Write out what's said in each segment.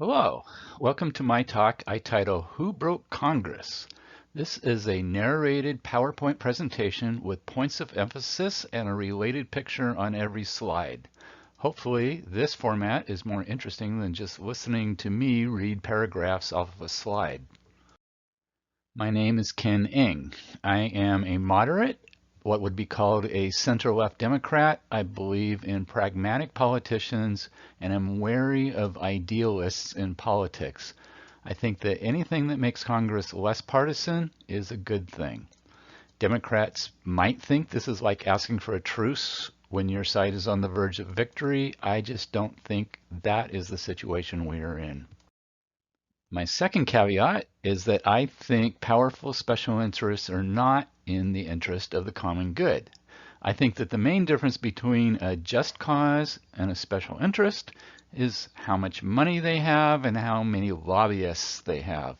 Hello, welcome to my talk I title Who Broke Congress? This is a narrated PowerPoint presentation with points of emphasis and a related picture on every slide. Hopefully, this format is more interesting than just listening to me read paragraphs off of a slide. My name is Ken Ing. I am a moderate, what would be called a center-left Democrat. I believe in pragmatic politicians and am wary of idealists in politics. I think that anything that makes Congress less partisan is a good thing. Democrats might think this is like asking for a truce when your side is on the verge of victory. I just don't think that is the situation we are in. My second caveat is that I think powerful special interests are not in the interest of the common good. I think that the main difference between a just cause and a special interest is how much money they have and how many lobbyists they have.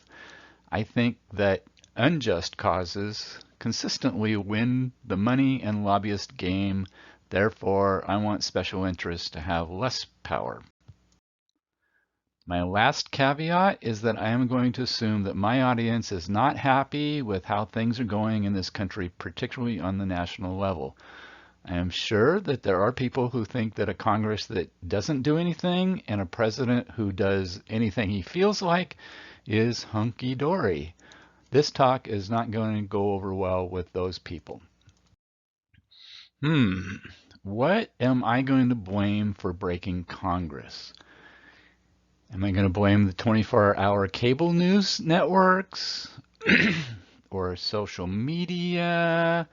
I think that unjust causes consistently win the money and lobbyist game. Therefore, I want special interests to have less power. My last caveat is that I am going to assume that my audience is not happy with how things are going in this country, particularly on the national level. I am sure that there are people who think that a Congress that doesn't do anything and a president who does anything he feels like is hunky-dory. This talk is not going to go over well with those people. What am I going to blame for breaking Congress? Am I going to blame the 24-hour cable news networks or social media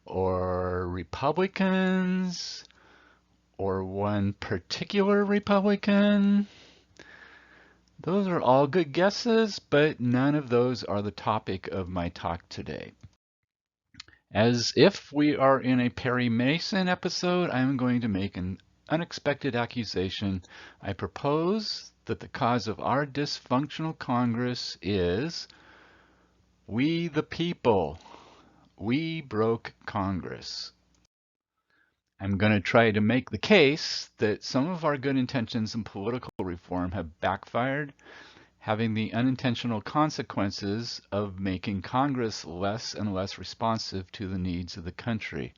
or Republicans or one particular Republican? Those are all good guesses, but none of those are the topic of my talk today. As if we are in a Perry Mason episode, I am going to make an unexpected accusation. I propose that the cause of our dysfunctional Congress is we the people. We broke Congress. I'm going to try to make the case that some of our good intentions in political reform have backfired, having the unintentional consequences of making Congress less and less responsive to the needs of the country.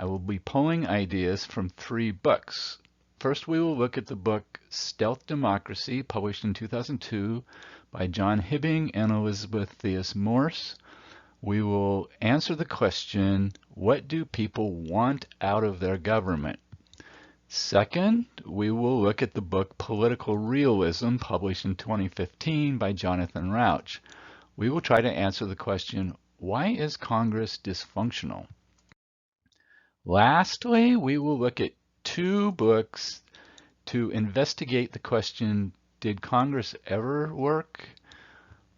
I will be pulling ideas from 3 books. First, we will look at the book Stealth Democracy, published in 2002 by John Hibbing and Elizabeth Theus Morse. We will answer the question, what do people want out of their government? Second, we will look at the book Political Realism, published in 2015 by Jonathan Rauch. We will try to answer the question, why is Congress dysfunctional? Lastly, we will look at 2 books to investigate the question, did Congress ever work?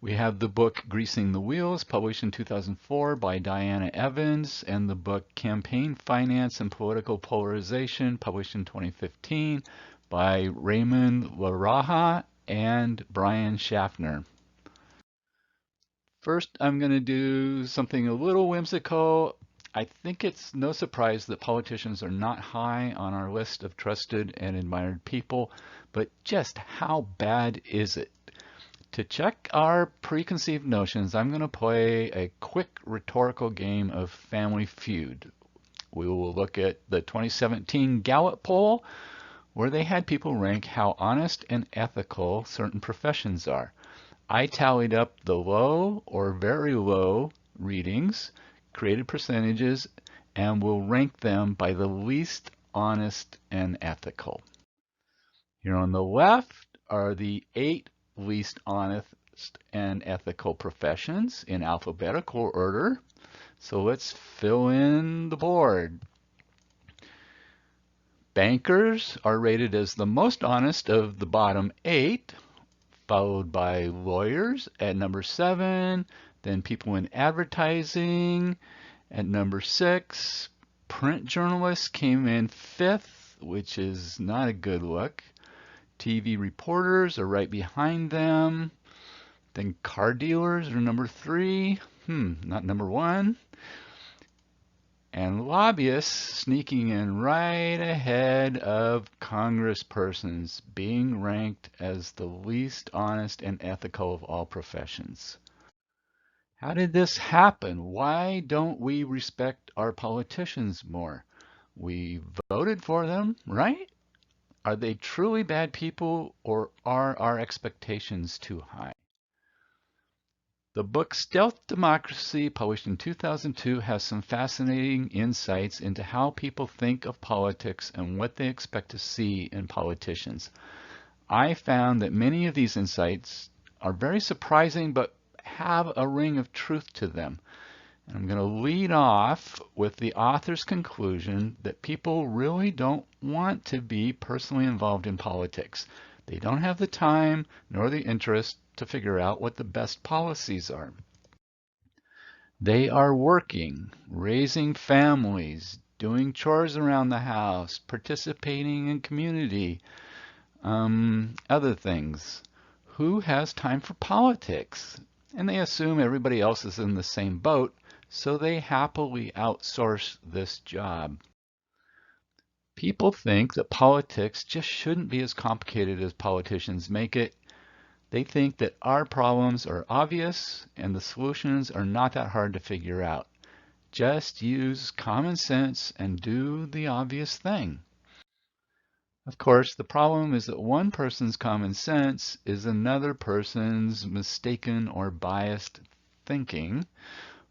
We have the book Greasing the Wheels, published in 2004 by Diana Evans, and the book Campaign Finance and Political Polarization, published in 2015 by Raymond LaRaja and Brian Schaffner. First, I'm going to do something a little whimsical. I think it's no surprise that politicians are not high on our list of trusted and admired people, but just how bad is it? To check our preconceived notions, I'm going to play a quick rhetorical game of Family Feud. We will look at the 2017 Gallup poll, where they had people rank how honest and ethical certain professions are. I tallied up the low or very low readings, created percentages, and will rank them by the least honest and ethical. Here on the left are the 8 least honest and ethical professions in alphabetical order. So let's fill in the board. Bankers are rated as the most honest of the bottom 8, followed by lawyers at number 7, then people in advertising at number 6. Print journalists came in 5th, which is not a good look. TV reporters are right behind them. Then car dealers are number 3. Not number 1. and lobbyists sneaking in right ahead of congresspersons, being ranked as the least honest and ethical of all professions. How did this happen? Why don't we respect our politicians more? We voted for them, right? Are they truly bad people, or are our expectations too high? The book Stealth Democracy, published in 2002, has some fascinating insights into how people think of politics and what they expect to see in politicians. I found that many of these insights are very surprising but have a ring of truth to them. And I'm going to lead off with the author's conclusion that people really don't want to be personally involved in politics. They don't have the time nor the interest to figure out what the best policies are. They are working, raising families, doing chores around the house, participating in community, other things. Who has time for politics? And they assume everybody else is in the same boat, so they happily outsource this job. People think that politics just shouldn't be as complicated as politicians make it. They think that our problems are obvious and the solutions are not that hard to figure out. Just use common sense and do the obvious thing. Of course, the problem is that one person's common sense is another person's mistaken or biased thinking.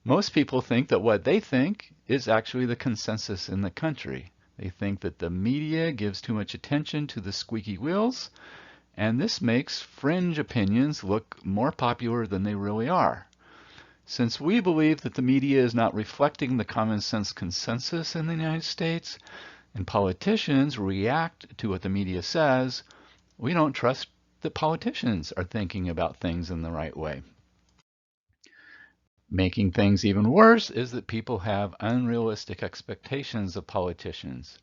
Most people think that what they think is actually the consensus in the country. They think that the media gives too much attention to the squeaky wheels, and this makes fringe opinions look more popular than they really are. Since we believe that the media is not reflecting the common sense consensus in the United States, and politicians react to what the media says, we don't trust that politicians are thinking about things in the right way. Making things even worse is that people have unrealistic expectations of politicians.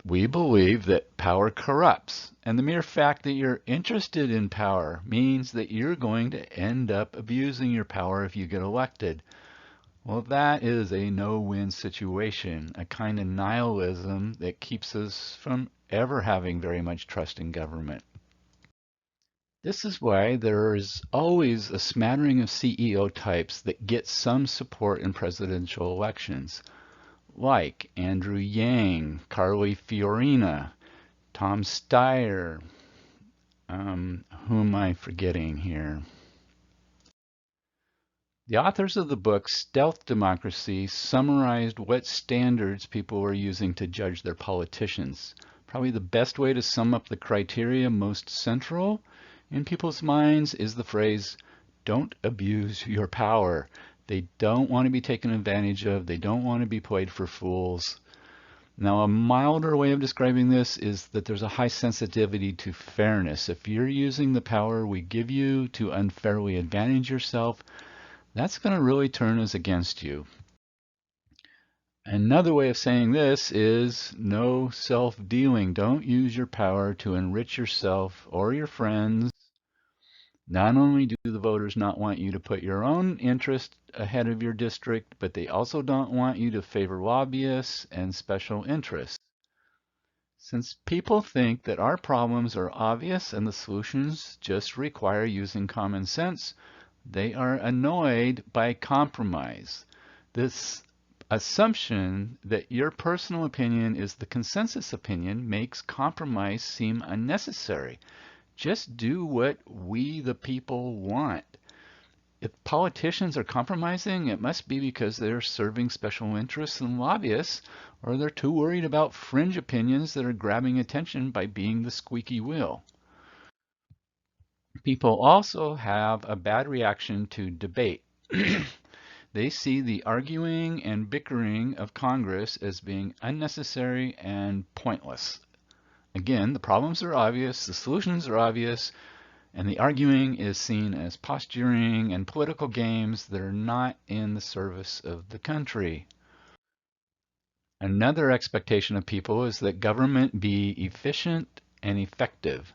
We believe that power corrupts, and the mere fact that you're interested in power means that you're going to end up abusing your power if you get elected. Well, that is a no-win situation, a kind of nihilism that keeps us from ever having very much trust in government. This is why there is always a smattering of CEO types that get some support in presidential elections, like Andrew Yang, Carly Fiorina, Tom Steyer, who am I forgetting here? The authors of the book Stealth Democracy summarized what standards people are using to judge their politicians. Probably the best way to sum up the criteria most central in people's minds is the phrase, don't abuse your power. They don't want to be taken advantage of. They don't want to be played for fools. Now, a milder way of describing this is that there's a high sensitivity to fairness. If you're using the power we give you to unfairly advantage yourself, that's going to really turn us against you. Another way of saying this is no self-dealing. Don't use your power to enrich yourself or your friends. Not only do the voters not want you to put your own interest ahead of your district, but they also don't want you to favor lobbyists and special interests. Since people think that our problems are obvious and the solutions just require using common sense, they are annoyed by compromise. This assumption that your personal opinion is the consensus opinion makes compromise seem unnecessary. Just do what we, the people, want. If politicians are compromising, it must be because they're serving special interests and lobbyists, or they're too worried about fringe opinions that are grabbing attention by being the squeaky wheel. People also have a bad reaction to debate. They see the arguing and bickering of Congress as being unnecessary and pointless. Again, the problems are obvious, the solutions are obvious, and the arguing is seen as posturing and political games that are not in the service of the country. Another expectation of people is that government be efficient and effective.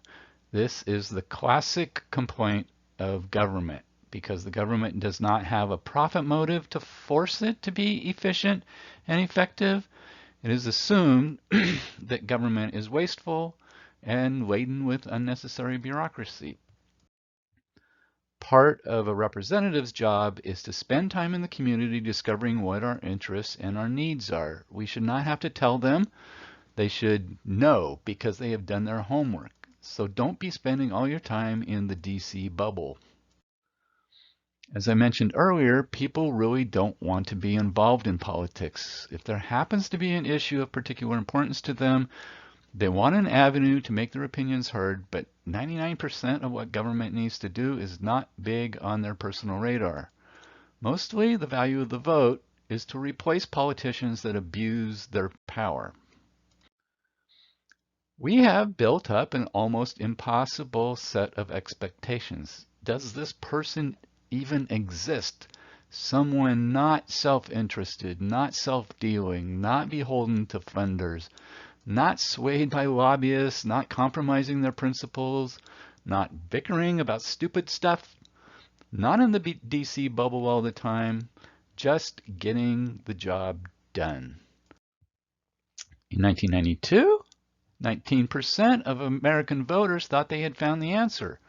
This is the classic complaint of government. because the government does not have a profit motive to force it to be efficient and effective. It is assumed that government is wasteful and laden with unnecessary bureaucracy. Part of a representative's job is to spend time in the community discovering what our interests and our needs are. We should not have to tell them. They should know because they have done their homework. So don't be spending all your time in the DC bubble. As I mentioned earlier, people really don't want to be involved in politics. If there happens to be an issue of particular importance to them, they want an avenue to make their opinions heard, but 99% of what government needs to do is not big on their personal radar. Mostly, the value of the vote is to replace politicians that abuse their power. We have built up an almost impossible set of expectations. Does this person even exist? Someone not self-interested, not self-dealing, not beholden to funders, not swayed by lobbyists, not compromising their principles, not bickering about stupid stuff, not in the DC bubble all the time, just getting the job done. In 1992, 19% of American voters thought they had found the answer.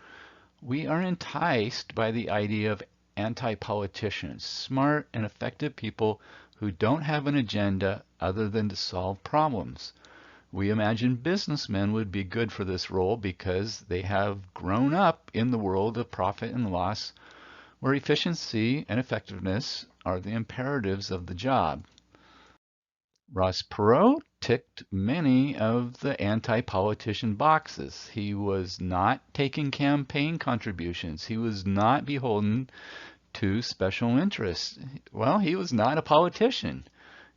We are enticed by the idea of anti-politicians, smart and effective people who don't have an agenda other than to solve problems. We imagine businessmen would be good for this role because they have grown up in the world of profit and loss, where efficiency and effectiveness are the imperatives of the job. Ross Perot ticked many of the anti-politician boxes. He was not taking campaign contributions. He was not beholden to special interests. Well, he was not a politician,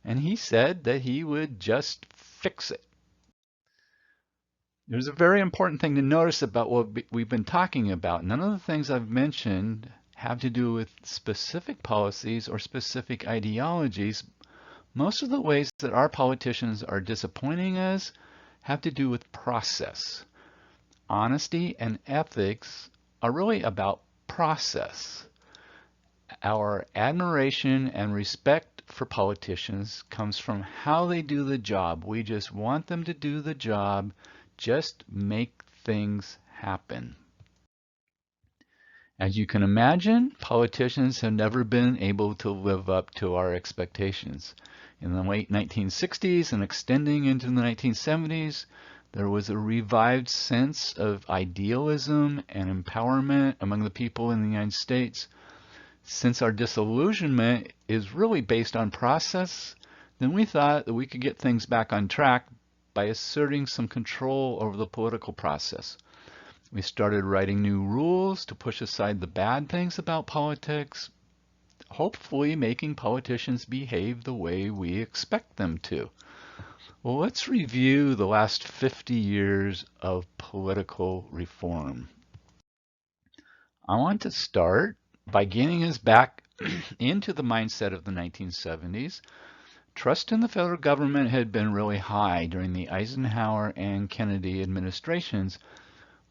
and he said that he would just fix it. There's a very important thing to notice about what we've been talking about. None of the things I've mentioned have to do with specific policies or specific ideologies. Most of the ways that our politicians are disappointing us have to do with process. Honesty and ethics are really about process. Our admiration and respect for politicians comes from how they do the job. We just want them to do the job. Just make things happen. As you can imagine, politicians have never been able to live up to our expectations. In the late 1960s and extending into the 1970s, there was a revived sense of idealism and empowerment among the people in the United States. Since our disillusionment is really based on process, then we thought that we could get things back on track by asserting some control over the political process. We started writing new rules to push aside the bad things about politics, hopefully making politicians behave the way we expect them to. Well, let's review the last 50 years of political reform. I want to start by getting us back into the mindset of the 1970s. Trust in the federal government had been really high during the Eisenhower and Kennedy administrations,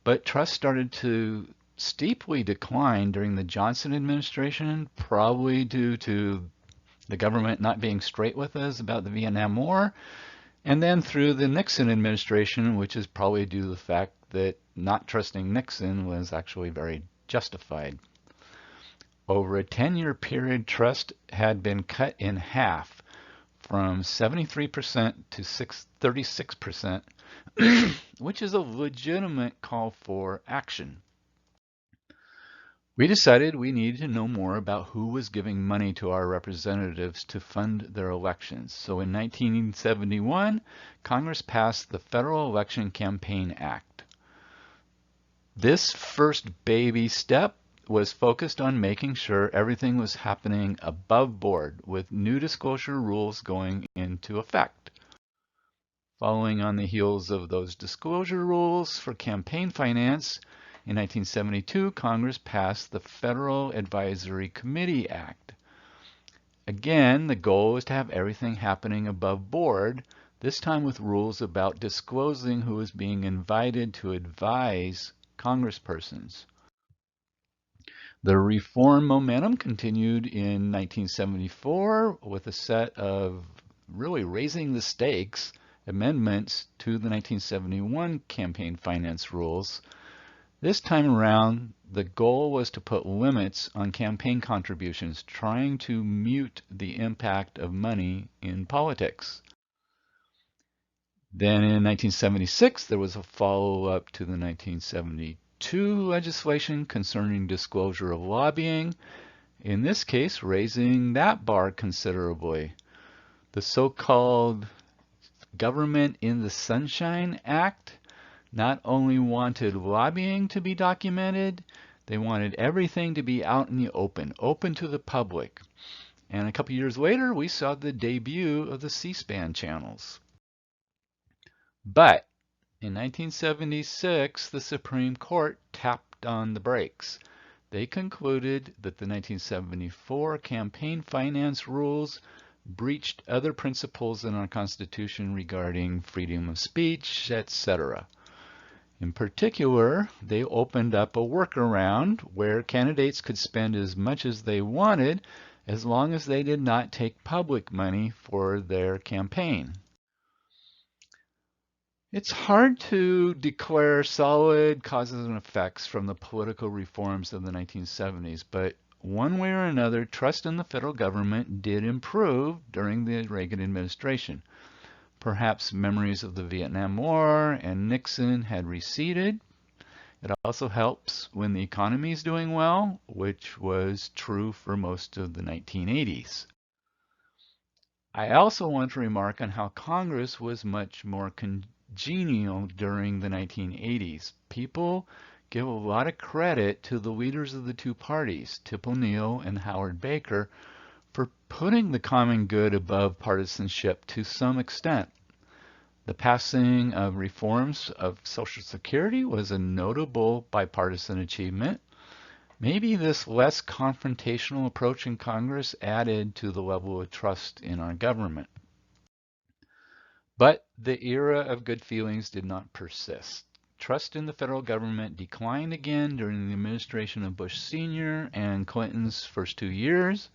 but trust started to steeply decline during the Johnson administration, probably due to the government not being straight with us about the Vietnam War, and then through the Nixon administration, which is probably due to the fact that not trusting Nixon was actually very justified. Over a 10-year period, trust had been cut in half, from 73% to 36%, which is a legitimate call for action. We decided we needed to know more about who was giving money to our representatives to fund their elections. So in 1971, Congress passed the Federal Election Campaign Act. This first baby step was focused on making sure everything was happening above board, with new disclosure rules going into effect. Following on the heels of those disclosure rules for campaign finance, in 1972, Congress passed the Federal Advisory Committee Act. Again, the goal was to have everything happening above board, this time with rules about disclosing who was being invited to advise congresspersons. The reform momentum continued in 1974 with a set of really raising the stakes amendments to the 1971 campaign finance rules. This time around, the goal was to put limits on campaign contributions, trying to mute the impact of money in politics. Then in 1976, there was a follow-up to the 1972 legislation concerning disclosure of lobbying, in this case raising that bar considerably. The so-called Government in the Sunshine Act not only wanted lobbying to be documented, they wanted everything to be out in the open to the public. And a couple years later, we saw the debut of the C-SPAN channels. But in 1976, the Supreme Court tapped on the brakes. They concluded that the 1974 campaign finance rules breached other principles in our Constitution regarding freedom of speech, etc. In particular, they opened up a workaround where candidates could spend as much as they wanted as long as they did not take public money for their campaign. It's hard to declare solid causes and effects from the political reforms of the 1970s, but one way or another, trust in the federal government did improve during the Reagan administration. Perhaps memories of the Vietnam War and Nixon had receded. It also helps when the economy is doing well, which was true for most of the 1980s. I also want to remark on how Congress was much more congenial during the 1980s. People give a lot of credit to the leaders of the two parties, Tip O'Neill and Howard Baker, for putting the common good above partisanship to some extent. The passing of reforms of Social Security was a notable bipartisan achievement. Maybe this less confrontational approach in Congress added to the level of trust in our government. But the era of good feelings did not persist. Trust in the federal government declined again during the administration of Bush Sr. and Clinton's first 2 years.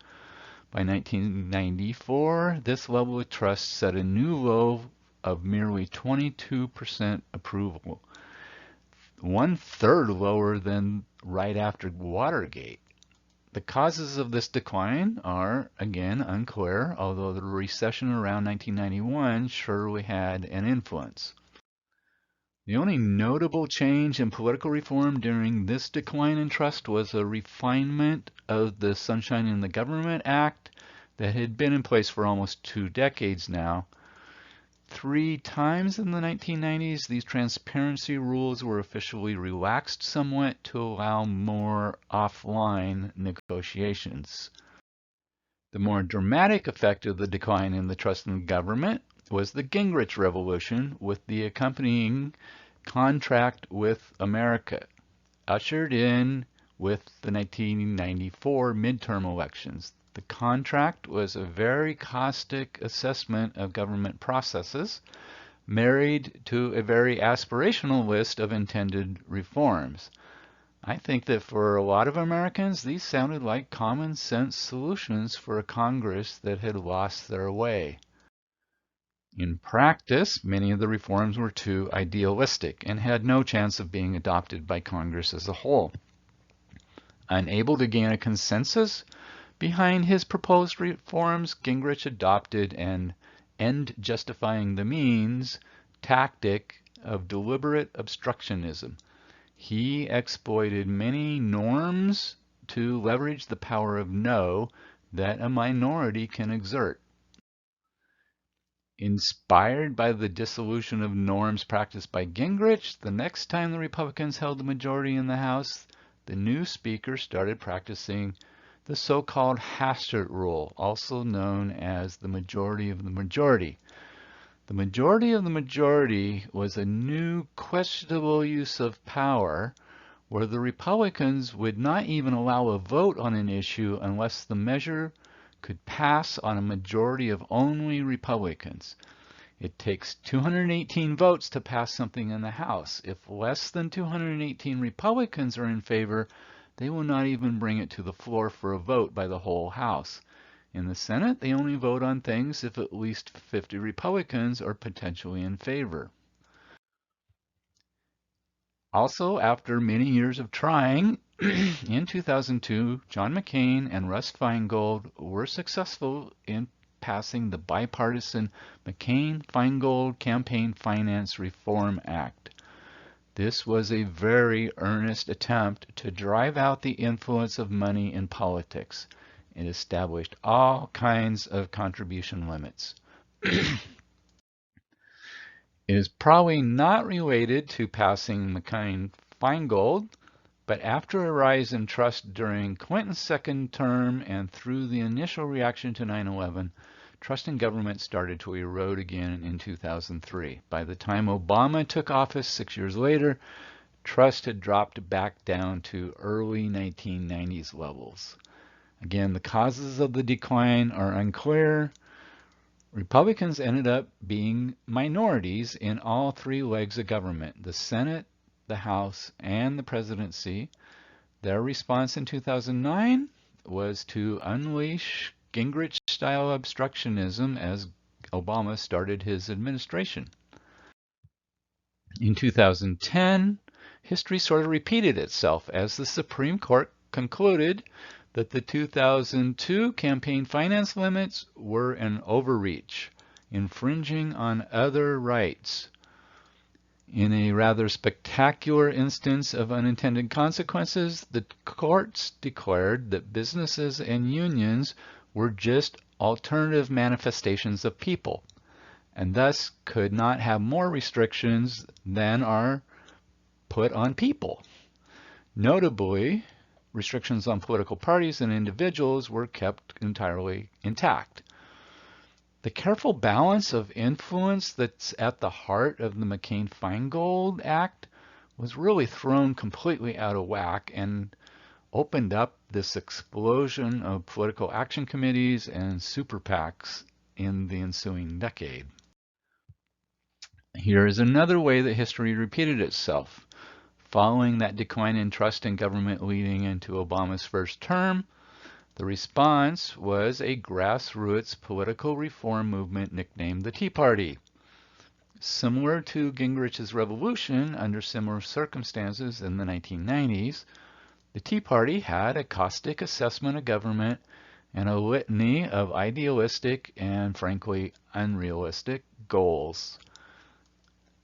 By 1994, this level of trust set a new low of merely 22% approval, 1/3 lower than right after Watergate. The causes of this decline are, again, unclear, although the recession around 1991 surely had an influence. The only notable change in political reform during this decline in trust was a refinement of the Sunshine in the Government Act that had been in place for almost 2 decades now. 3 times in the 1990s, these transparency rules were officially relaxed somewhat to allow more offline negotiations. The more dramatic effect of the decline in the trust in government was the Gingrich Revolution with the accompanying contract with America, ushered in with the 1994 midterm elections. The contract was a very caustic assessment of government processes, married to a very aspirational list of intended reforms. I think that for a lot of Americans, these sounded like common sense solutions for a Congress that had lost their way. In practice, many of the reforms were too idealistic and had no chance of being adopted by Congress as a whole. Unable to gain a consensus behind his proposed reforms, Gingrich adopted an end justifying the means tactic of deliberate obstructionism. He exploited many norms to leverage the power of no that a minority can exert. Inspired by the dissolution of norms practiced by Gingrich, the next time the Republicans held the majority in the House, the new speaker started practicing the so-called Hastert rule, also known as the majority of the majority. The majority of the majority was a new questionable use of power where the Republicans would not even allow a vote on an issue unless the measure could pass on a majority of only Republicans. It takes 218 votes to pass something in the House. If less than 218 Republicans are in favor, they will not even bring it to the floor for a vote by the whole House. In the Senate, they only vote on things if at least 50 Republicans are potentially in favor. Also, after many years of trying, in 2002, John McCain and Russ Feingold were successful in passing the bipartisan McCain-Feingold Campaign Finance Reform Act. This was a very earnest attempt to drive out the influence of money in politics. It established all kinds of contribution limits. It is probably not related to passing McCain-Feingold, but after a rise in trust during Clinton's second term and through the initial reaction to 9/11, trust in government started to erode again in 2003. By the time Obama took office 6 years later, trust had dropped back down to early 1990s levels. Again, the causes of the decline are unclear. Republicans ended up being minorities in all three legs of government, the Senate, the House, and the presidency. Their response in 2009 was to unleash Gingrich-style obstructionism as Obama started his administration. In 2010, history sort of repeated itself as the Supreme Court concluded that the 2002 campaign finance limits were an overreach, infringing on other rights. In a rather spectacular instance of unintended consequences, the courts declared that businesses and unions were just alternative manifestations of people, and thus could not have more restrictions than are put on people. Notably, restrictions on political parties and individuals were kept entirely intact. The careful balance of influence that's at the heart of the McCain-Feingold Act was really thrown completely out of whack and opened up this explosion of political action committees and super PACs in the ensuing decade. Here is another way that history repeated itself. Following that decline in trust in government leading into Obama's first term, the response was a grassroots political reform movement nicknamed the Tea Party. Similar to Gingrich's revolution under similar circumstances in the 1990s, the Tea Party had a caustic assessment of government and a litany of idealistic and frankly unrealistic goals.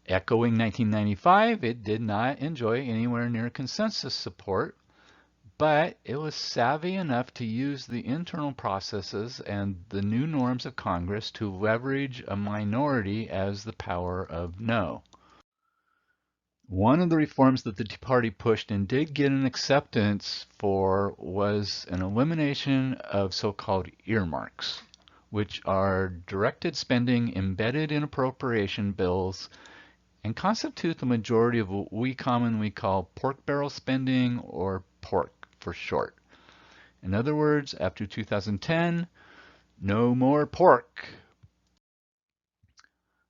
Echoing 1995, it did not enjoy anywhere near consensus support, but it was savvy enough to use the internal processes and the new norms of Congress to leverage a minority as the power of no. One of the reforms that the Tea Party pushed and did get an acceptance for was an elimination of so-called earmarks, which are directed spending embedded in appropriation bills and constitute the majority of what we commonly call pork barrel spending, or pork for short. In other words, after 2010, no more pork.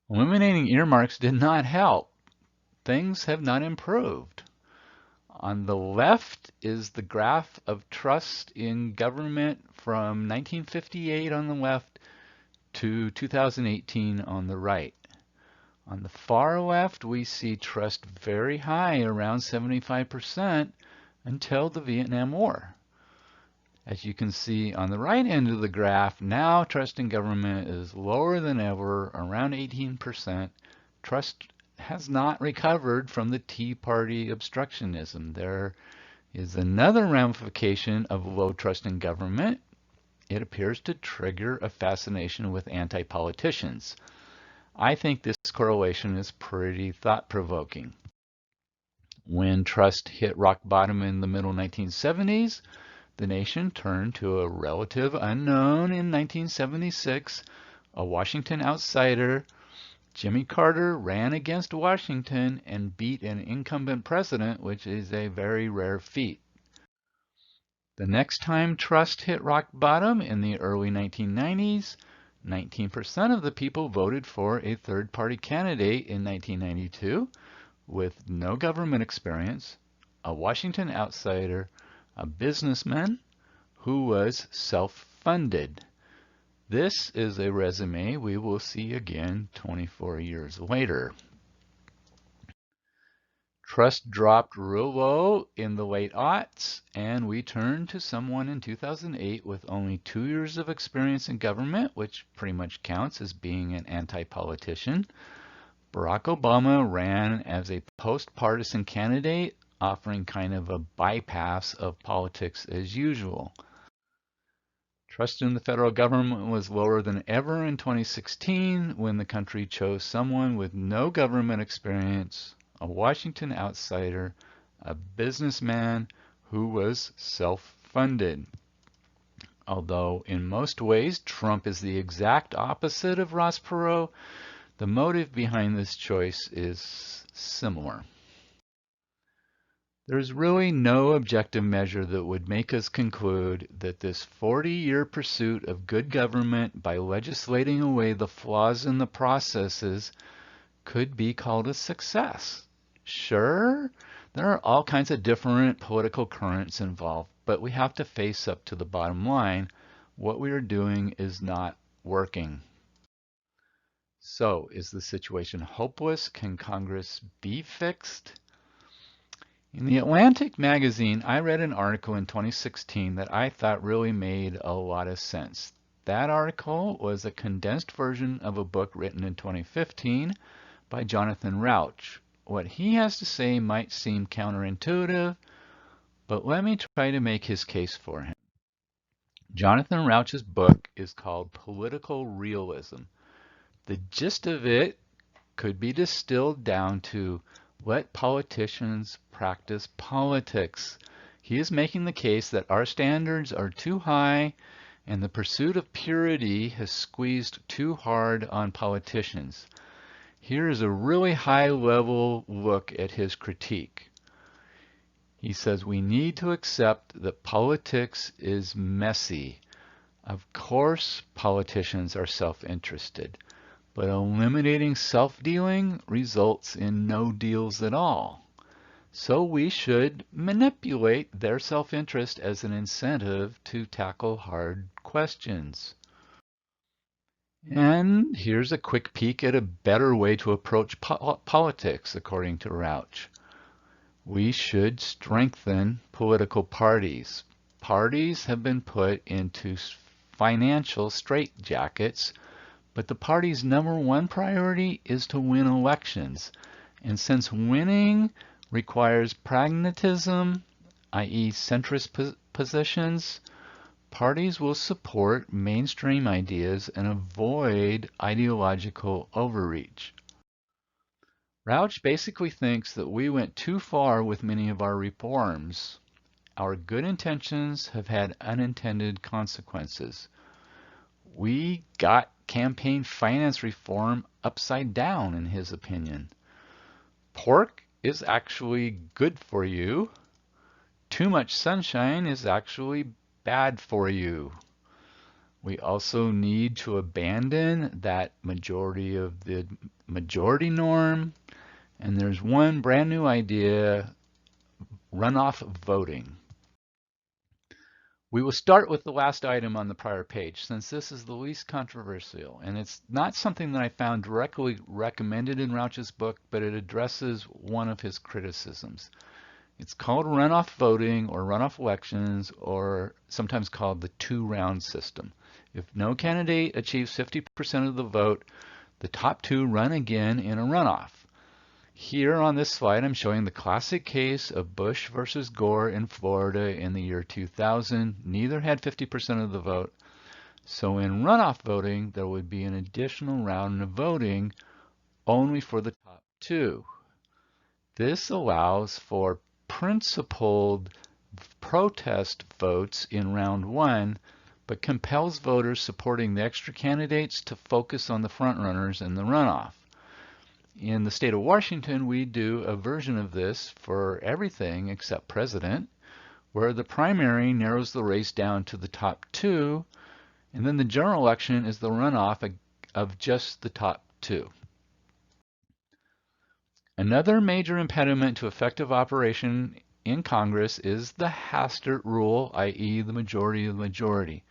Eliminating earmarks did not help. Things have not improved. On the left is the graph of trust in government from 1958 on the left to 2018 on the right. On the far left, we see trust very high, around 75%, until the Vietnam War. As you can see on the right end of the graph, now trust in government is lower than ever, around 18%. Trust has not recovered from the Tea Party obstructionism. There is another ramification of low trust in government. It appears to trigger a fascination with anti-politicians. I think this correlation is pretty thought-provoking. When trust hit rock bottom in the middle 1970s, the nation turned to a relative unknown in 1976, a Washington outsider. Jimmy Carter ran against Washington and beat an incumbent president, which is a very rare feat. The next time trust hit rock bottom in the early 1990s, 19% of the people voted for a third-party candidate in 1992 with no government experience, a Washington outsider, a businessman who was self-funded. This is a resume we will see again 24 years later. Trust dropped real low in the late aughts, and we turned to someone in 2008 with only 2 years of experience in government, which pretty much counts as being an anti-politician. Barack Obama ran as a post-partisan candidate, offering kind of a bypass of politics as usual. Trust in the federal government was lower than ever in 2016 when the country chose someone with no government experience, a Washington outsider, a businessman who was self-funded. Although in most ways Trump is the exact opposite of Ross Perot, the motive behind this choice is similar. There's really no objective measure that would make us conclude that this 40-year pursuit of good government by legislating away the flaws in the processes could be called a success. Sure, there are all kinds of different political currents involved, but we have to face up to the bottom line. What we are doing is not working. So, is the situation hopeless? Can Congress be fixed? In the Atlantic magazine, I read an article in 2016 that I thought really made a lot of sense. That article was a condensed version of a book written in 2015 by Jonathan Rauch. What he has to say might seem counterintuitive, but let me try to make his case for him. Jonathan Rauch's book is called Political Realism. The gist of it could be distilled down to let politicians practice politics. He is making the case that our standards are too high and the pursuit of purity has squeezed too hard on politicians. Here is a really high-level look at his critique. He says we need to accept that politics is messy. Of course, politicians are self-interested, but eliminating self-dealing results in no deals at all. So we should manipulate their self-interest as an incentive to tackle hard questions. And here's a quick peek at a better way to approach politics, according to Rauch. We should strengthen political parties. Parties have been put into financial straitjackets, but the party's number one priority is to win elections. And since winning requires pragmatism, i.e. centrist positions, parties will support mainstream ideas and avoid ideological overreach. Rauch basically thinks that we went too far with many of our reforms. Our good intentions have had unintended consequences. We got campaign finance reform upside down, in his opinion. Pork is actually good for you. Too much sunshine is actually bad for you. We also need to abandon that majority of the majority norm. And there's one brand new idea, runoff voting. We will start with the last item on the prior page, since this is the least controversial, and it's not something that I found directly recommended in Rauch's book, but it addresses one of his criticisms. It's called runoff voting or runoff elections, or sometimes called the two-round system. If no candidate achieves 50% of the vote, the top two run again in a runoff. Here on this slide, I'm showing the classic case of Bush versus Gore in Florida in the year 2000. Neither had 50% of the vote. So in runoff voting, there would be an additional round of voting only for the top two. This allows for principled protest votes in round one, but compels voters supporting the extra candidates to focus on the frontrunners in the runoff. In the state of Washington, we do a version of this for everything except president, where the primary narrows the race down to the top two, and then the general election is the runoff of just the top two. Another major impediment to effective operation in Congress is the Hastert rule, i.e. the majority of the majority.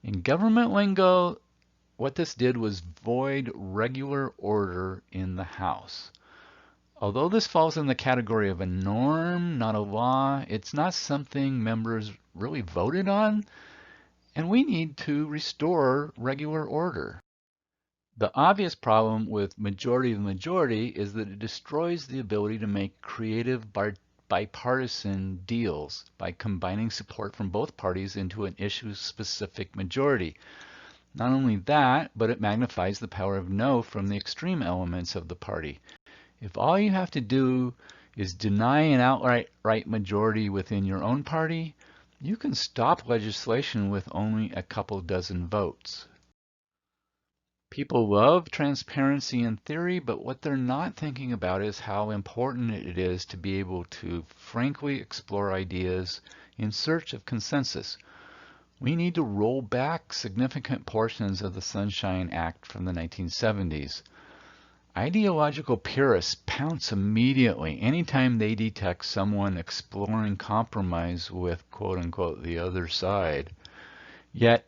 In government lingo, what this did was void regular order in the House. Although this falls in the category of a norm, not a law, it's not something members really voted on, and we need to restore regular order. The obvious problem with majority of the majority is that it destroys the ability to make creative bipartisan deals by combining support from both parties into an issue-specific majority. Not only that, but it magnifies the power of no from the extreme elements of the party. If all you have to do is deny an outright majority within your own party, you can stop legislation with only a couple dozen votes. People love transparency in theory, but what they're not thinking about is how important it is to be able to frankly explore ideas in search of consensus. We need to roll back significant portions of the Sunshine Act from the 1970s. Ideological purists pounce immediately anytime they detect someone exploring compromise with quote-unquote the other side. Yet,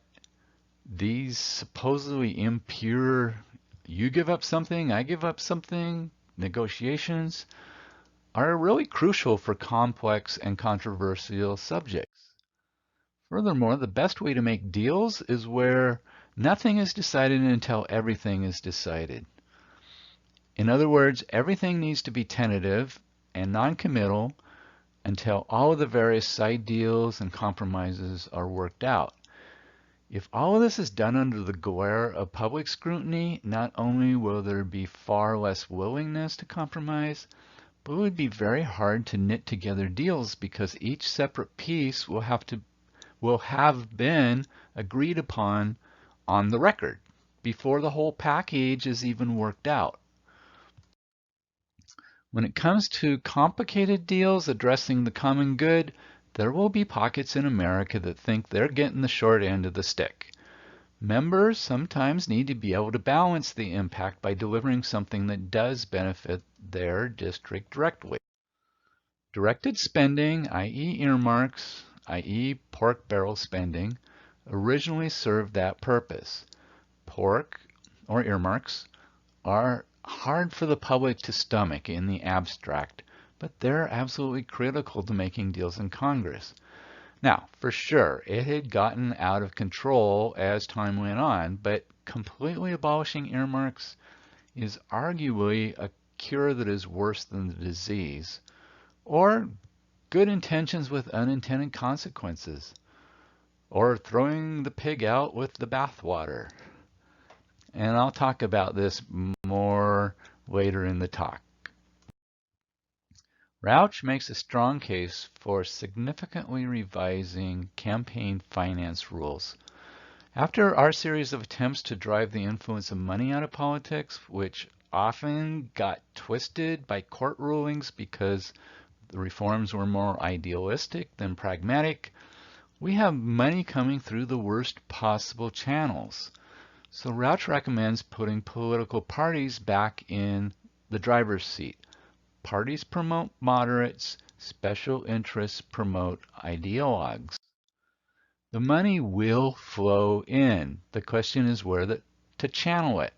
these supposedly impure, you give up something, I give up something, negotiations are really crucial for complex and controversial subjects. Furthermore, the best way to make deals is where nothing is decided until everything is decided. In other words, everything needs to be tentative and non-committal until all of the various side deals and compromises are worked out. If all of this is done under the glare of public scrutiny, not only will there be far less willingness to compromise, but it would be very hard to knit together deals because each separate piece will have been agreed upon on the record before the whole package is even worked out. When it comes to complicated deals addressing the common good, there will be pockets in America that think they're getting the short end of the stick. Members sometimes need to be able to balance the impact by delivering something that does benefit their district directly. Directed spending, i.e. earmarks, i.e. pork barrel spending, originally served that purpose. Pork, or earmarks, are hard for the public to stomach in the abstract, but they're absolutely critical to making deals in Congress. Now, for sure, it had gotten out of control as time went on, but completely abolishing earmarks is arguably a cure that is worse than the disease, or good intentions with unintended consequences, or throwing the pig out with the bathwater. And I'll talk about this more later in the talk. Rauch makes a strong case for significantly revising campaign finance rules. After our series of attempts to drive the influence of money out of politics, which often got twisted by court rulings because the reforms were more idealistic than pragmatic, we have money coming through the worst possible channels. So Rauch recommends putting political parties back in the driver's seat. Parties promote moderates, special interests promote ideologues. The money will flow in. The question is where to channel it.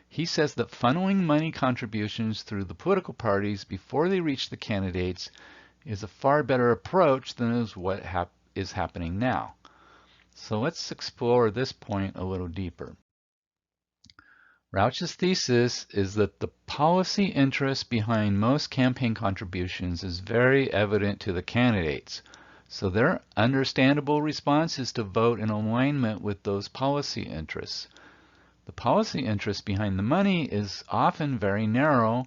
He says that funneling money contributions through the political parties before they reach the candidates is a far better approach than is what is happening now. So let's explore this point a little deeper. Rauch's thesis is that the policy interest behind most campaign contributions is very evident to the candidates, so their understandable response is to vote in alignment with those policy interests. The policy interest behind the money is often very narrow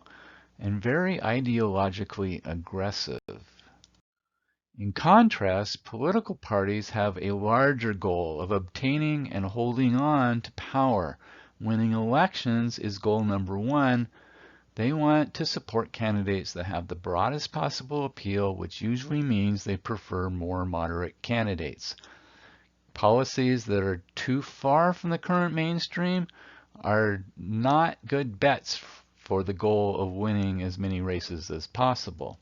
and very ideologically aggressive. In contrast, political parties have a larger goal of obtaining and holding on to power. Winning elections is goal number one. They want to support candidates that have the broadest possible appeal, which usually means they prefer more moderate candidates. Policies that are too far from the current mainstream are not good bets for the goal of winning as many races as possible.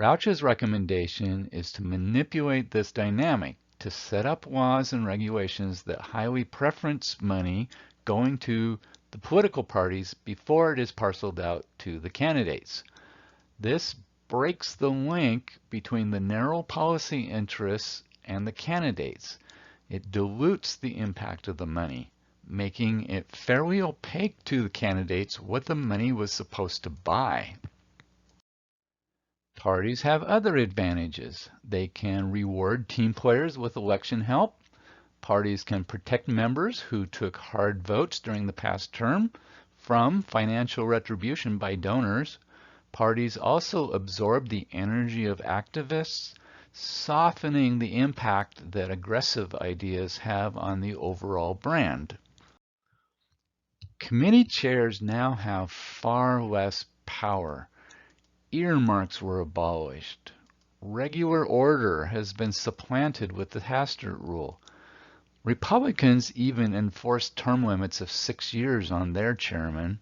Rauch's recommendation is to manipulate this dynamic, to set up laws and regulations that highly preference money going to the political parties before it is parceled out to the candidates. This breaks the link between the narrow policy interests and the candidates. It dilutes the impact of the money, making it fairly opaque to the candidates what the money was supposed to buy. Parties have other advantages. They can reward team players with election help. Parties can protect members who took hard votes during the past term from financial retribution by donors. Parties also absorb the energy of activists, softening the impact that aggressive ideas have on the overall brand. Committee chairs now have far less power. Earmarks were abolished. Regular order has been supplanted with the Hastert rule. Republicans even enforced term limits of 6 years on their chairman.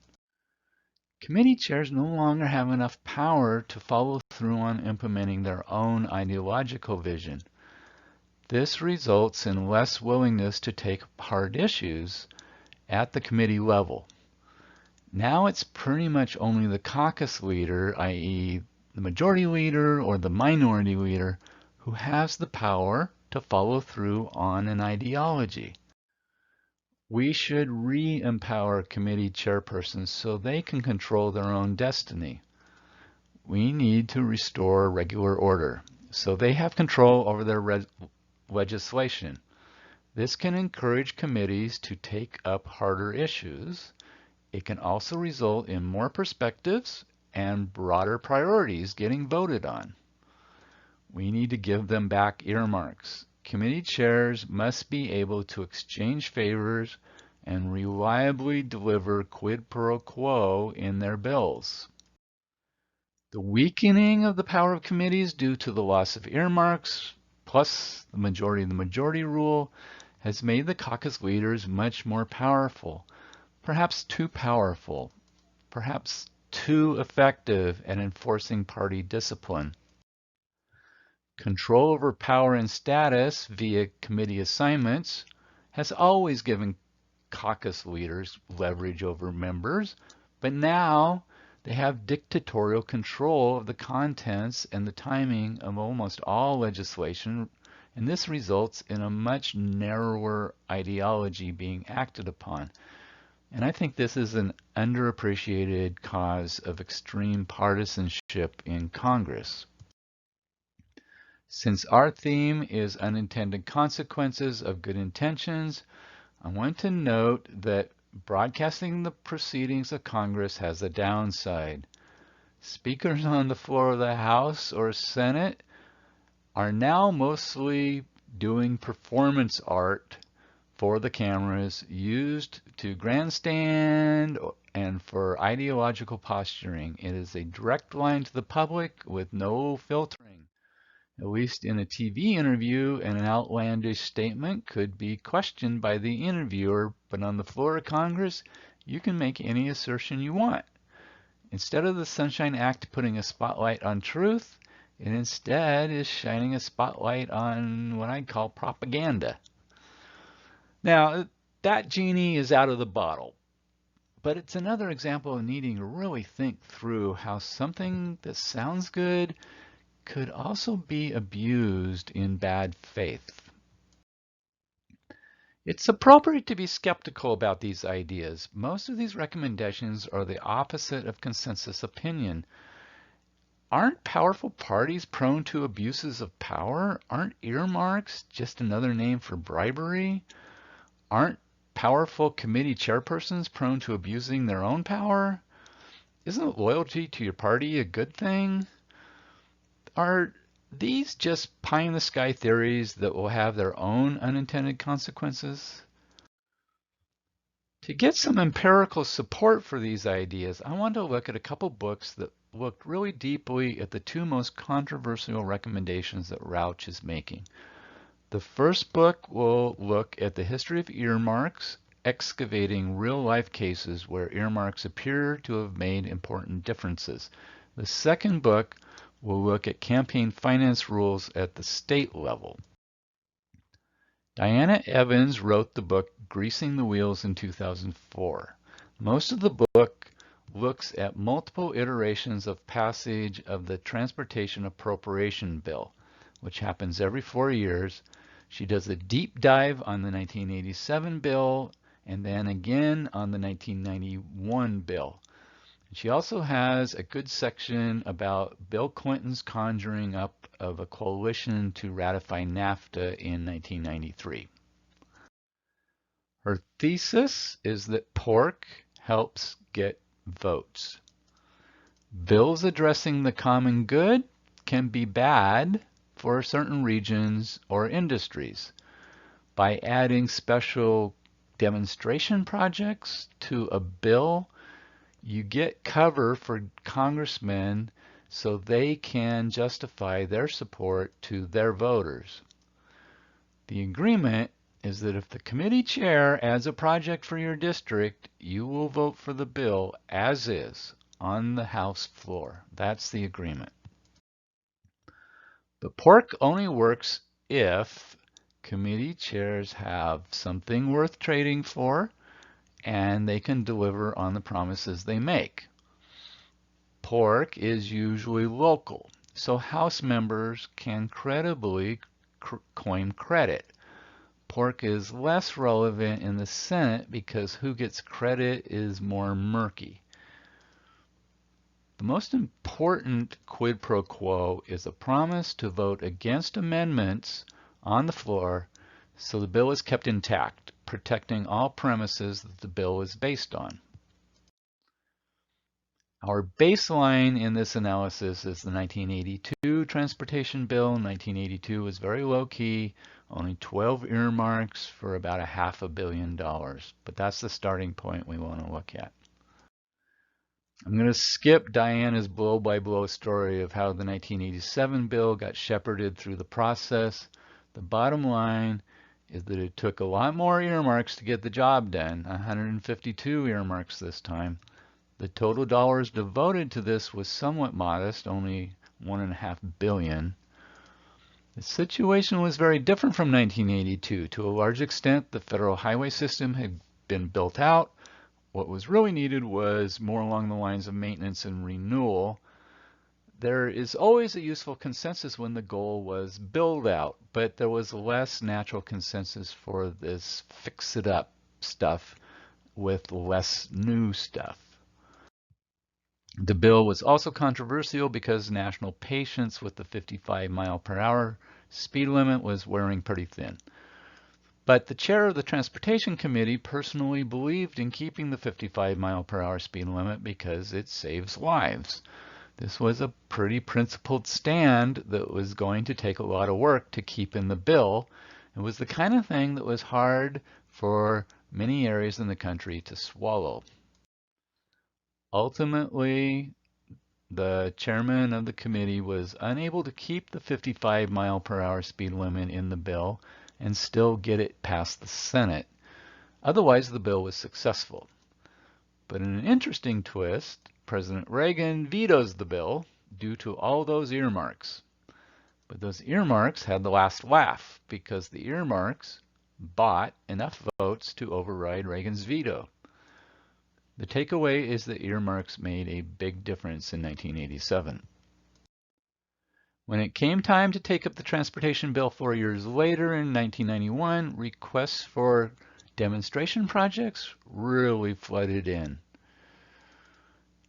Committee chairs no longer have enough power to follow through on implementing their own ideological vision. This results in less willingness to take hard issues at the committee level. Now it's pretty much only the caucus leader, i.e. the majority leader or the minority leader, who has the power to follow through on an ideology. We should re-empower committee chairpersons so they can control their own destiny. We need to restore regular order so they have control over their legislation. This can encourage committees to take up harder issues. It can also result in more perspectives and broader priorities getting voted on. We need to give them back earmarks. Committee chairs must be able to exchange favors and reliably deliver quid pro quo in their bills. The weakening of the power of committees due to the loss of earmarks, plus the majority rule, has made the caucus leaders much more powerful. Perhaps too powerful, perhaps too effective at enforcing party discipline. Control over power and status via committee assignments has always given caucus leaders leverage over members, but now they have dictatorial control of the contents and the timing of almost all legislation, and this results in a much narrower ideology being acted upon. And I think this is an underappreciated cause of extreme partisanship in Congress. Since our theme is unintended consequences of good intentions, I want to note that broadcasting the proceedings of Congress has a downside. Speakers on the floor of the House or Senate are now mostly doing performance art for the cameras used to grandstand and for ideological posturing. It is a direct line to the public with no filtering. At least in a TV interview, an outlandish statement could be questioned by the interviewer, but on the floor of Congress, you can make any assertion you want. Instead of the Sunshine Act putting a spotlight on truth, it instead is shining a spotlight on what I'd call propaganda. Now, that genie is out of the bottle, but it's another example of needing to really think through how something that sounds good could also be abused in bad faith. It's appropriate to be skeptical about these ideas. Most of these recommendations are the opposite of consensus opinion. Aren't powerful parties prone to abuses of power? Aren't earmarks just another name for bribery? Aren't powerful committee chairpersons prone to abusing their own power? Isn't loyalty to your party a good thing? Are these just pie-in-the-sky theories that will have their own unintended consequences? To get some empirical support for these ideas, I want to look at a couple books that looked really deeply at the two most controversial recommendations that Rauch is making. The first book will look at the history of earmarks, excavating real-life cases where earmarks appear to have made important differences. The second book We'll look at campaign finance rules at the state level. Diana Evans wrote the book Greasing the Wheels in 2004. Most of the book looks at multiple iterations of passage of the Transportation Appropriation Bill, which happens every 4 years. She does a deep dive on the 1987 bill and then again on the 1991 bill. She also has a good section about Bill Clinton's conjuring up of a coalition to ratify NAFTA in 1993. Her thesis is that pork helps get votes. Bills addressing the common good can be bad for certain regions or industries. By adding special demonstration projects to a bill, you get cover for congressmen so they can justify their support to their voters. The agreement is that if the committee chair adds a project for your district, you will vote for the bill as is on the House floor. That's the agreement. But pork only works if committee chairs have something worth trading for and they can deliver on the promises they make. Pork is usually local, so House members can credibly claim credit. Pork is less relevant in the Senate because who gets credit is more murky. The most important quid pro quo is a promise to vote against amendments on the floor so the bill is kept intact, protecting all premises that the bill is based on. Our baseline in this analysis is the 1982 Transportation Bill. 1982 was very low-key, only 12 earmarks for about $500 million. But that's the starting point we want to look at. I'm going to skip Diana's blow-by-blow story of how the 1987 bill got shepherded through the process. The bottom line is that it took a lot more earmarks to get the job done, 152 earmarks this time. The total dollars devoted to this was somewhat modest, only $1.5 billion. The situation was very different from 1982. To a large extent, the federal highway system had been built out. What was really needed was more along the lines of maintenance and renewal. There is always a useful consensus when the goal was build out, but there was less natural consensus for this fix-it-up stuff with less new stuff. The bill was also controversial because national patience with the 55 mile per hour speed limit was wearing pretty thin. But the chair of the Transportation Committee personally believed in keeping the 55 mile per hour speed limit because it saves lives. This was a pretty principled stand that was going to take a lot of work to keep in the bill. It was the kind of thing that was hard for many areas in the country to swallow. Ultimately, the chairman of the committee was unable to keep the 55 mile per hour speed limit in the bill and still get it past the Senate. Otherwise, the bill was successful. But in an interesting twist, President Reagan vetoes the bill due to all those earmarks. But those earmarks had the last laugh because the earmarks bought enough votes to override Reagan's veto. The takeaway is that earmarks made a big difference in 1987. When it came time to take up the transportation bill 4 years later in 1991, requests for demonstration projects really flooded in.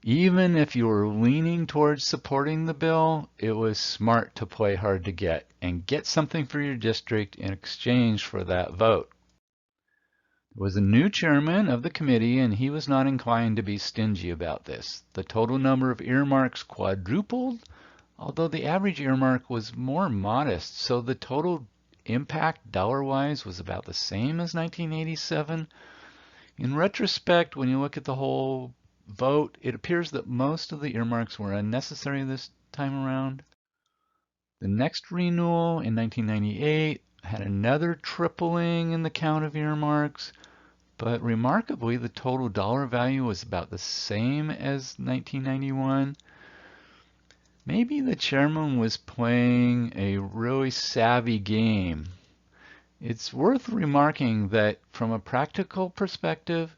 Even if you were leaning towards supporting the bill, it was smart to play hard to get and get something for your district in exchange for that vote. There was a new chairman of the committee, and he was not inclined to be stingy about this. The total number of earmarks quadrupled, although the average earmark was more modest, so the total impact dollar-wise was about the same as 1987. In retrospect, when you look at the whole vote, it appears that most of the earmarks were unnecessary this time around. The next renewal in 1998 had another tripling in the count of earmarks, but remarkably, the total dollar value was about the same as 1991. Maybe the chairman was playing a really savvy game. It's worth remarking that from a practical perspective,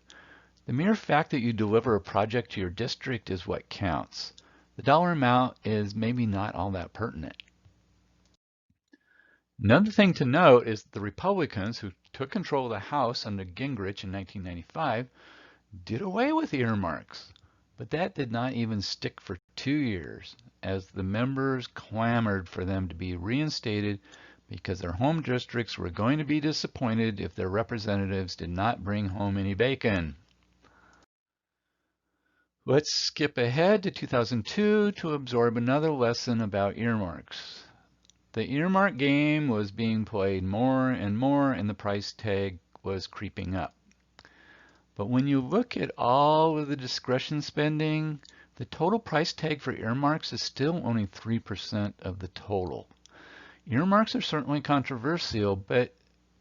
the mere fact that you deliver a project to your district is what counts. The dollar amount is maybe not all that pertinent. Another thing to note is that the Republicans who took control of the House under Gingrich in 1995 did away with earmarks. But that did not even stick for 2 years, as the members clamored for them to be reinstated because their home districts were going to be disappointed if their representatives did not bring home any bacon. Let's skip ahead to 2002 to absorb another lesson about earmarks. The earmark game was being played more and more, and the price tag was creeping up. But when you look at all of the discretion spending, the total price tag for earmarks is still only 3% of the total. Earmarks are certainly controversial, but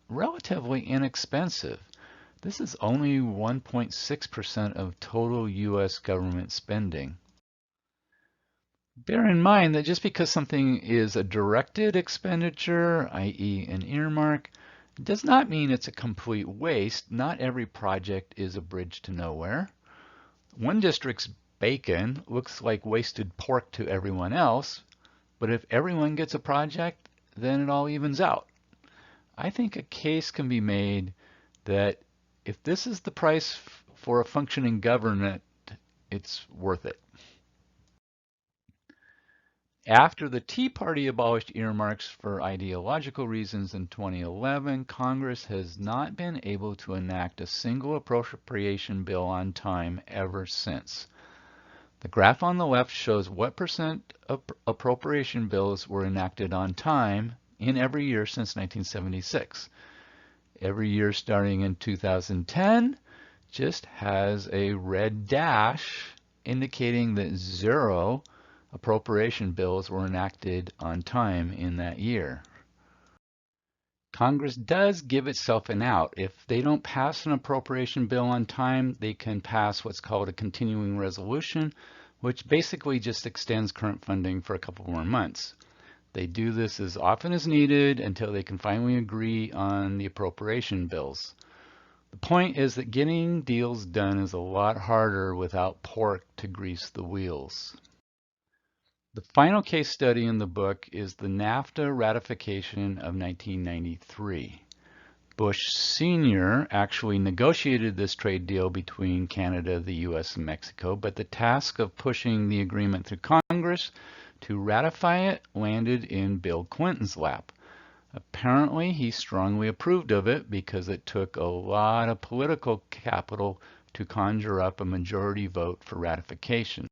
relatively inexpensive. This is only 1.6% of total U.S. government spending. Bear in mind that just because something is a directed expenditure, i.e. an earmark, does not mean it's a complete waste. Not every project is a bridge to nowhere. One district's bacon looks like wasted pork to everyone else, but if everyone gets a project, then it all evens out. I think a case can be made that if this is the price for a functioning government, it's worth it. After the Tea Party abolished earmarks for ideological reasons in 2011, Congress has not been able to enact a single appropriation bill on time ever since. The graph on the left shows what percent of appropriation bills were enacted on time in every year since 1976. Every year starting in 2010 just has a red dash indicating that 0 appropriation bills were enacted on time in that year. Congress does give itself an out. If they don't pass an appropriation bill on time, they can pass what's called a continuing resolution, which basically just extends current funding for a couple more months. They do this as often as needed until they can finally agree on the appropriation bills. The point is that getting deals done is a lot harder without pork to grease the wheels. The final case study in the book is the NAFTA ratification of 1993. Bush Sr. actually negotiated this trade deal between Canada, the US, and Mexico, but the task of pushing the agreement through Congress to ratify it landed in Bill Clinton's lap. Apparently, he strongly approved of it because it took a lot of political capital to conjure up a majority vote for ratification.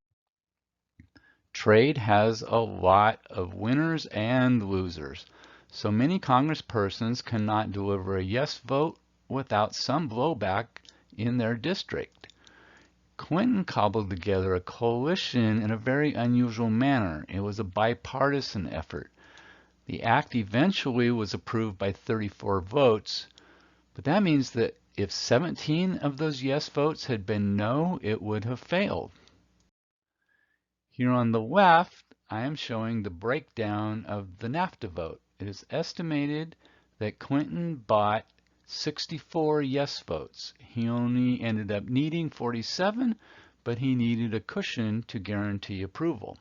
Trade has a lot of winners and losers, so many congresspersons cannot deliver a yes vote without some blowback in their district. Clinton cobbled together a coalition in a very unusual manner. It was a bipartisan effort. The act eventually was approved by 34 votes, but that means that if 17 of those yes votes had been no, it would have failed. Here on the left, I am showing the breakdown of the NAFTA vote. It is estimated that Clinton bought 64 yes votes. He only ended up needing 47, but he needed a cushion to guarantee approval.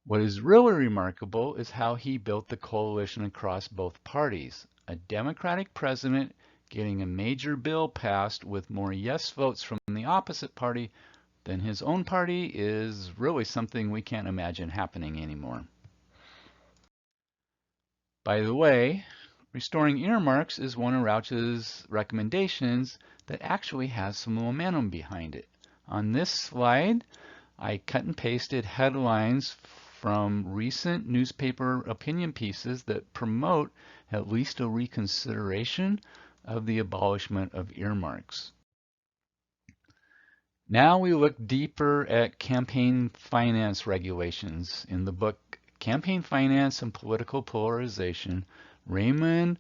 What is really remarkable is how he built the coalition across both parties. A Democratic president getting a major bill passed with more yes votes from the opposite party than his own party is really something we can't imagine happening anymore. By the way, restoring earmarks is one of Rauch's recommendations that actually has some momentum behind it. On this slide, I cut and pasted headlines from recent newspaper opinion pieces that promote at least a reconsideration of the abolishment of earmarks. Now we look deeper at campaign finance regulations. In the book Campaign Finance and Political Polarization, Raymond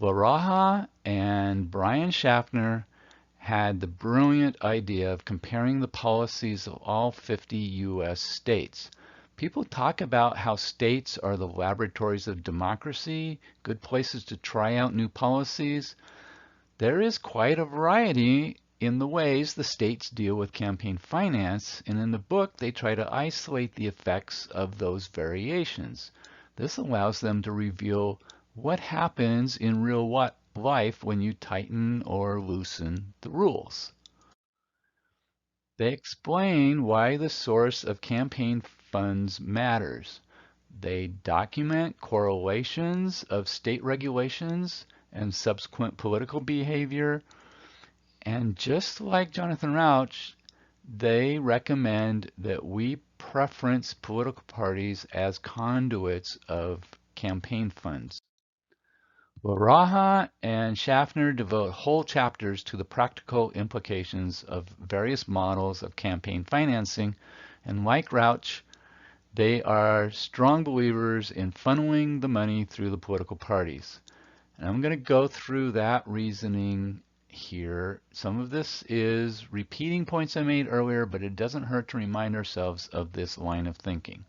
LaRaja and Brian Schaffner had the brilliant idea of comparing the policies of all 50 U.S. states. People talk about how states are the laboratories of democracy, good places to try out new policies. There is quite a variety in the ways the states deal with campaign finance, and in the book they try to isolate the effects of those variations. This allows them to reveal what happens in real life when you tighten or loosen the rules. They explain why the source of campaign funds matters. They document correlations of state regulations and subsequent political behavior. And just like Jonathan Rauch, they recommend that we preference political parties as conduits of campaign funds. Laraha and Schaffner devote whole chapters to the practical implications of various models of campaign financing, and like Rauch, they are strong believers in funneling the money through the political parties. And I'm going to go through that reasoning here. Some of this is repeating points I made earlier, but it doesn't hurt to remind ourselves of this line of thinking.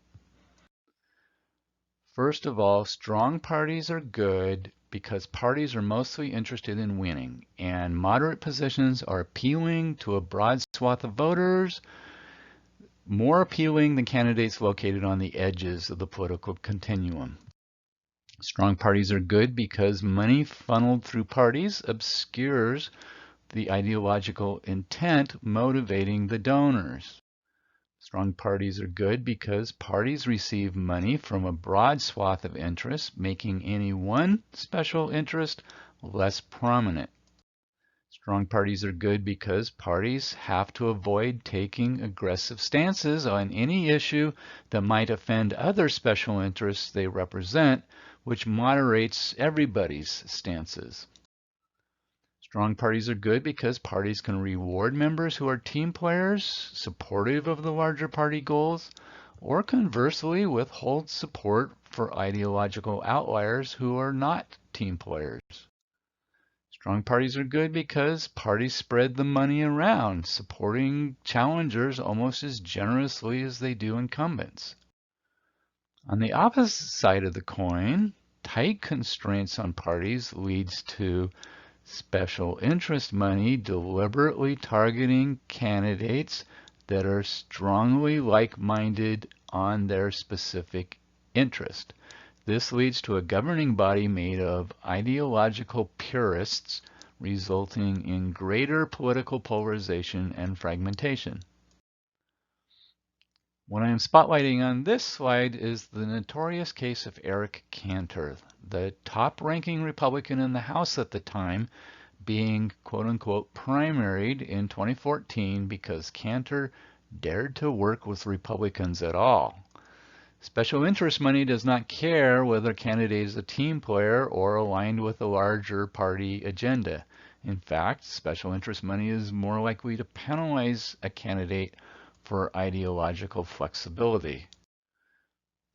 First of all, strong parties are good because parties are mostly interested in winning, and moderate positions are appealing to a broad swath of voters, more appealing than candidates located on the edges of the political continuum. Strong parties are good because money funneled through parties obscures the ideological intent motivating the donors. Strong parties are good because parties receive money from a broad swath of interests, making any one special interest less prominent. Strong parties are good because parties have to avoid taking aggressive stances on any issue that might offend other special interests they represent, which moderates everybody's stances. Strong parties are good because parties can reward members who are team players, supportive of the larger party goals, or conversely withhold support for ideological outliers who are not team players. Strong parties are good because parties spread the money around, supporting challengers almost as generously as they do incumbents. On the opposite side of the coin, tight constraints on parties leads to special interest money deliberately targeting candidates that are strongly like-minded on their specific interest. This leads to a governing body made of ideological purists, resulting in greater political polarization and fragmentation. What I am spotlighting on this slide is the notorious case of Eric Cantor, the top-ranking Republican in the House at the time, being quote-unquote primaried in 2014 because Cantor dared to work with Republicans at all. Special interest money does not care whether a candidate is a team player or aligned with a larger party agenda. In fact, special interest money is more likely to penalize a candidate for ideological flexibility.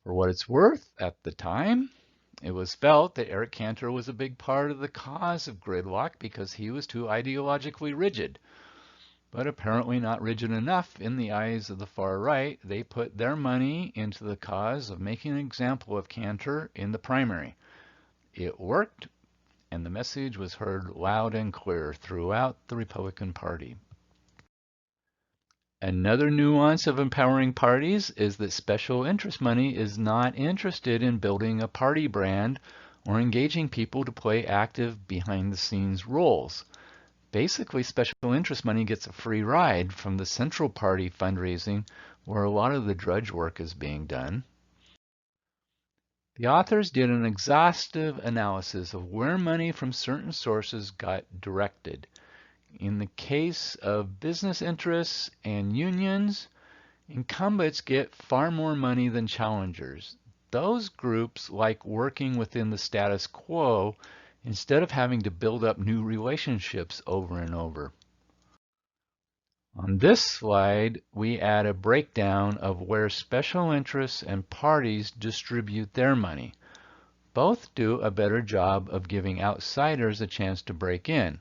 For what it's worth, at the time, it was felt that Eric Cantor was a big part of the cause of gridlock because he was too ideologically rigid. But apparently not rigid enough in the eyes of the far right. They put their money into the cause of making an example of Cantor in the primary. It worked, and the message was heard loud and clear throughout the Republican Party. Another nuance of empowering parties is that special interest money is not interested in building a party brand or engaging people to play active behind-the-scenes roles. Basically, special interest money gets a free ride from the central party fundraising where a lot of the drudge work is being done. The authors did an exhaustive analysis of where money from certain sources got directed. In the case of business interests and unions, incumbents get far more money than challengers. Those groups like working within the status quo instead of having to build up new relationships over and over. On this slide, we add a breakdown of where special interests and parties distribute their money. Both do a better job of giving outsiders a chance to break in.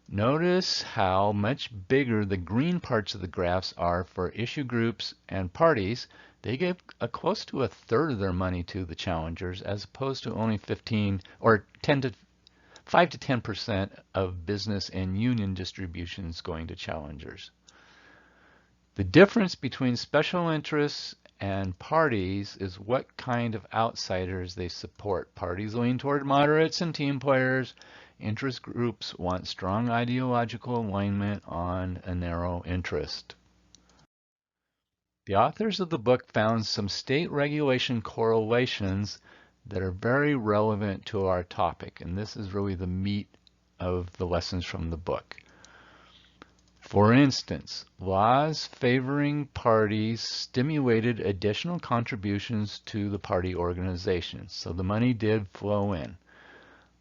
Notice how much bigger the green parts of the graphs are for issue groups and parties, They gave close to a third of their money to the challengers, as opposed to only 15 or 10 to 5 to 10% of business and union distributions going to challengers. The difference between special interests and parties is what kind of outsiders they support. Parties lean toward moderates and team players. Interest groups want strong ideological alignment on a narrow interest. The authors of the book found some state regulation correlations that are very relevant to our topic, and this is really the meat of the lessons from the book. For instance, laws favoring parties stimulated additional contributions to the party organization, so the money did flow in.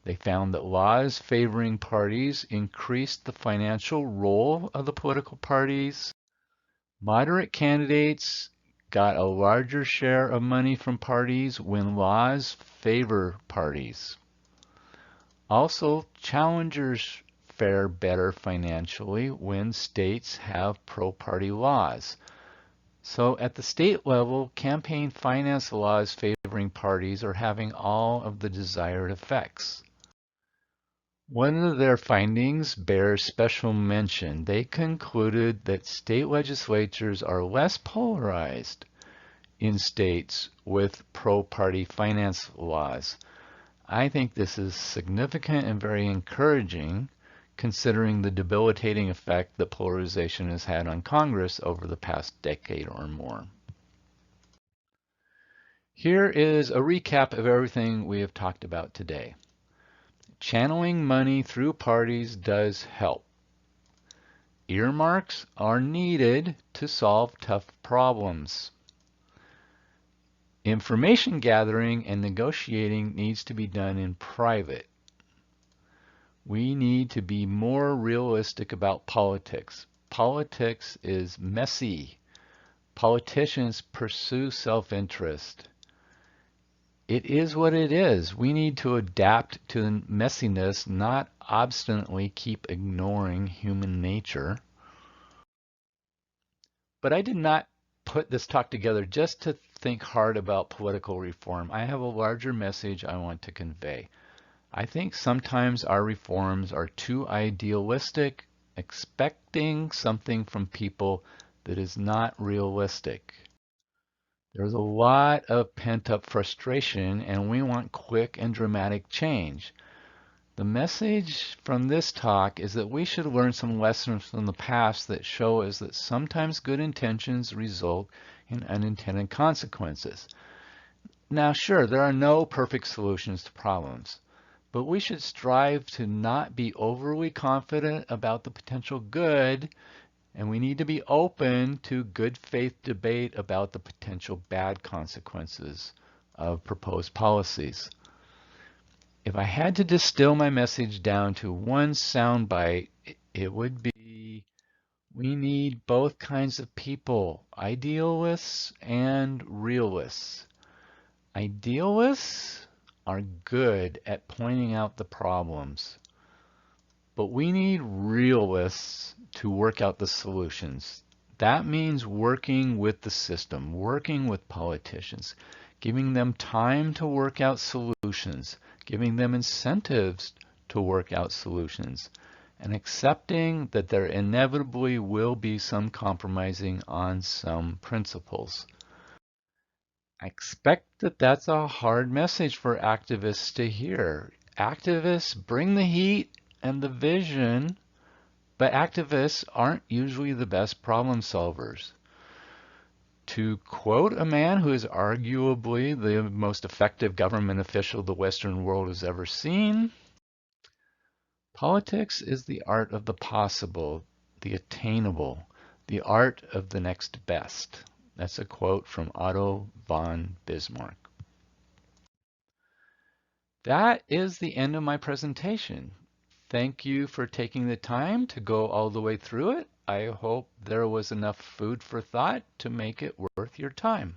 They found that laws favoring parties increased the financial role of the political parties. Moderate candidates got a larger share of money from parties when laws favor parties. Also, challengers fare better financially when states have pro-party laws. So at the state level, campaign finance laws favoring parties are having all of the desired effects. One of their findings bears special mention. They concluded that state legislatures are less polarized in states with pro-party finance laws. I think this is significant and very encouraging, considering the debilitating effect that polarization has had on Congress over the past decade or more. Here is a recap of everything we have talked about today. Channeling money through parties does help. Earmarks are needed to solve tough problems. Information gathering and negotiating needs to be done in private. We need to be more realistic about politics. Politics is messy. Politicians pursue self-interest. It is what it is. We need to adapt to the messiness, not obstinately keep ignoring human nature. But I did not put this talk together just to think hard about political reform. I have a larger message I want to convey. I think sometimes our reforms are too idealistic, expecting something from people that is not realistic. There's a lot of pent-up frustration, and we want quick and dramatic change. The message from this talk is that we should learn some lessons from the past that show us that sometimes good intentions result in unintended consequences. Now, sure, there are no perfect solutions to problems, but we should strive to not be overly confident about the potential good, and we need to be open to good faith debate about the potential bad consequences of proposed policies. If I had to distill my message down to one soundbite, it would be, we need both kinds of people, idealists and realists. Idealists are good at pointing out the problems, but we need realists to work out the solutions. That means working with the system, working with politicians, giving them time to work out solutions, giving them incentives to work out solutions, and accepting that there inevitably will be some compromising on some principles. I expect that that's a hard message for activists to hear. Activists bring the heat and the vision, but activists aren't usually the best problem solvers. To quote a man who is arguably the most effective government official the Western world has ever seen, politics is the art of the possible, the attainable, the art of the next best. That's a quote from Otto von Bismarck. That is the end of my presentation. Thank you for taking the time to go all the way through it. I hope there was enough food for thought to make it worth your time.